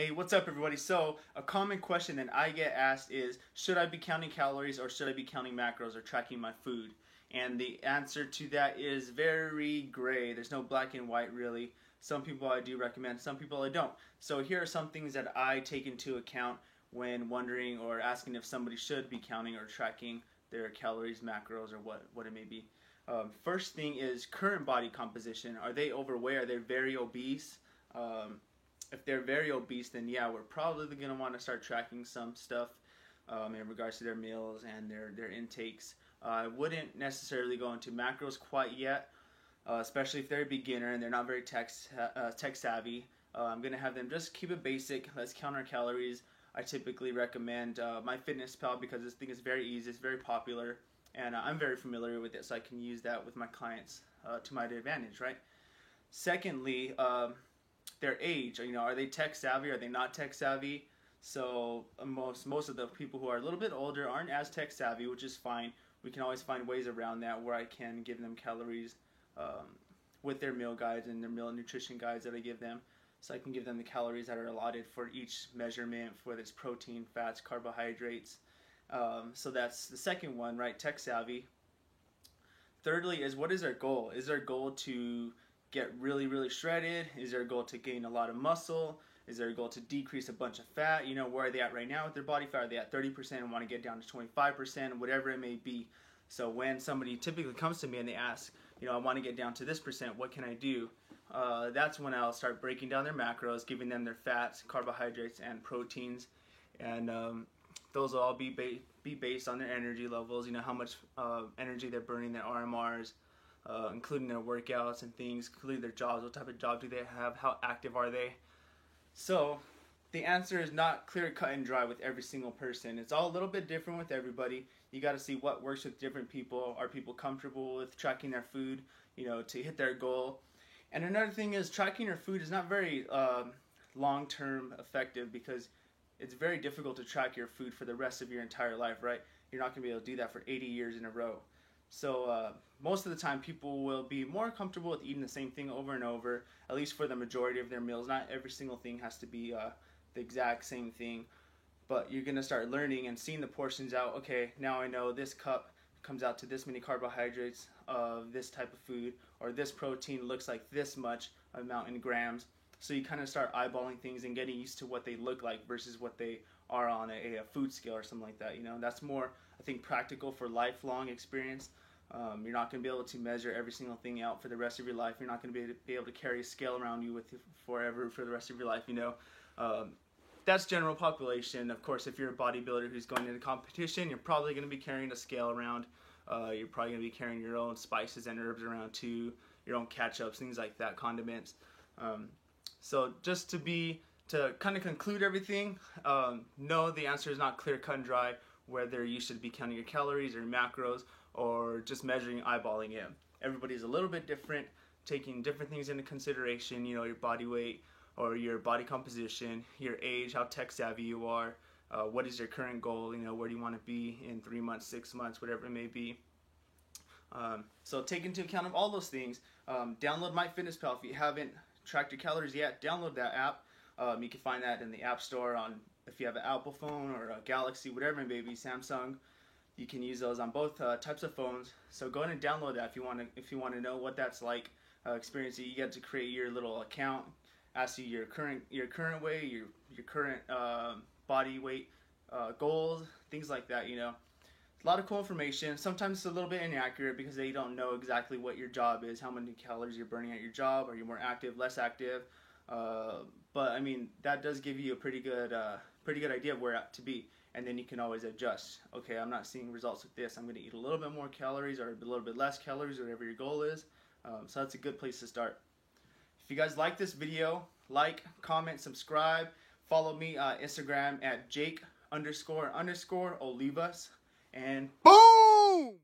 Hey, what's up, everybody? So, a common question that I get asked is, should I be counting calories or should I be counting macros or tracking my food? And the answer to that is very gray. There's no black and white, really. Some people I do recommend, some people I don't. So, here are some things that I take into account when wondering or asking if somebody should be counting or tracking their calories, macros, or what it may be. First thing is current body composition. Are they overweight? Are they very obese? If they're very obese, then yeah, we're probably going to want to start tracking some stuff in regards to their meals and their intakes. I wouldn't necessarily go into macros quite yet, especially if they're a beginner and they're not very tech savvy. I'm going to have them just keep it basic. Let's count our calories. I typically recommend MyFitnessPal because this thing is very easy, it's very popular, and I'm very familiar with it, so I can use that with my clients to my advantage, right? Secondly, their age. Are they tech savvy? Are they not tech savvy? So most of the people who are a little bit older aren't as tech savvy, which is fine. We can always find ways around that where I can give them calories with their meal guides and their meal nutrition guides that I give them. So I can give them the calories that are allotted for each measurement, whether it's protein, fats, carbohydrates. So that's the second one, right? Tech savvy. Thirdly is, what is their goal? Is their goal to get really, really shredded? Is their goal to gain a lot of muscle? Is their goal to decrease a bunch of fat? Where are they at right now with their body fat? Are they at 30% and want to get down to 25%, whatever it may be? So when somebody typically comes to me and they ask, I want to get down to this percent, what can I do? That's when I'll start breaking down their macros, giving them their fats, carbohydrates, and proteins. And those will all be based on their energy levels, how much energy they're burning, their RMRs, including their workouts and things, including their jobs. What type of job do they have? How active are they? So the answer is not clear, cut, and dry with every single person. It's all a little bit different with everybody. You got to see what works with different people. Are people comfortable with tracking their food, to hit their goal? And another thing is, tracking your food is not very long-term effective because it's very difficult to track your food for the rest of your entire life, right? You're not going to be able to do that for 80 years in a row. So most of the time people will be more comfortable with eating the same thing over and over, at least for the majority of their meals. Not every single thing has to be the exact same thing, but you're going to start learning and seeing the portions out. Okay, now I know this cup comes out to this many carbohydrates of this type of food, or this protein looks like this much amount in grams. So you kind of start eyeballing things and getting used to what they look like versus what they are on a food scale or something like that. That's more, I think, practical for lifelong experience. You're not going to be able to measure every single thing out for the rest of your life. You're not going to be able to carry a scale around you with you forever for the rest of your life. That's general population. Of course, if you're a bodybuilder who's going into competition, you're probably going to be carrying a scale around. You're probably going to be carrying your own spices and herbs around too, your own ketchups, things like that, condiments. So just to kind of conclude everything, no, the answer is not clear, cut, and dry whether you should be counting your calories or macros or just measuring, eyeballing it. Everybody's a little bit different, taking different things into consideration, your body weight or your body composition, your age, how tech savvy you are, what is your current goal, where do you want to be in 3 months, 6 months, whatever it may be. So take into account of all those things. Download MyFitnessPal. If you haven't tracked your calories yet, download that app. You can find that in the App Store if you have an Apple phone or a Galaxy, whatever it may be, Samsung. You can use those on both types of phones. So go ahead and download that if you want to know what that's like. Experience it. You get to create your little account, ask you your current weight, your current body weight, goals, things like that. A lot of cool information. Sometimes it's a little bit inaccurate because they don't know exactly what your job is, how many calories you're burning at your job. Are you more active, less active? But I mean, that does give you a pretty good idea of where to be, and then you can always adjust. Okay, I'm not seeing results with this. I'm going to eat a little bit more calories or a little bit less calories, whatever your goal is. So that's a good place to start. If you guys like this video, like, comment, subscribe. Follow me on Instagram at Jake__Olivas. And boom!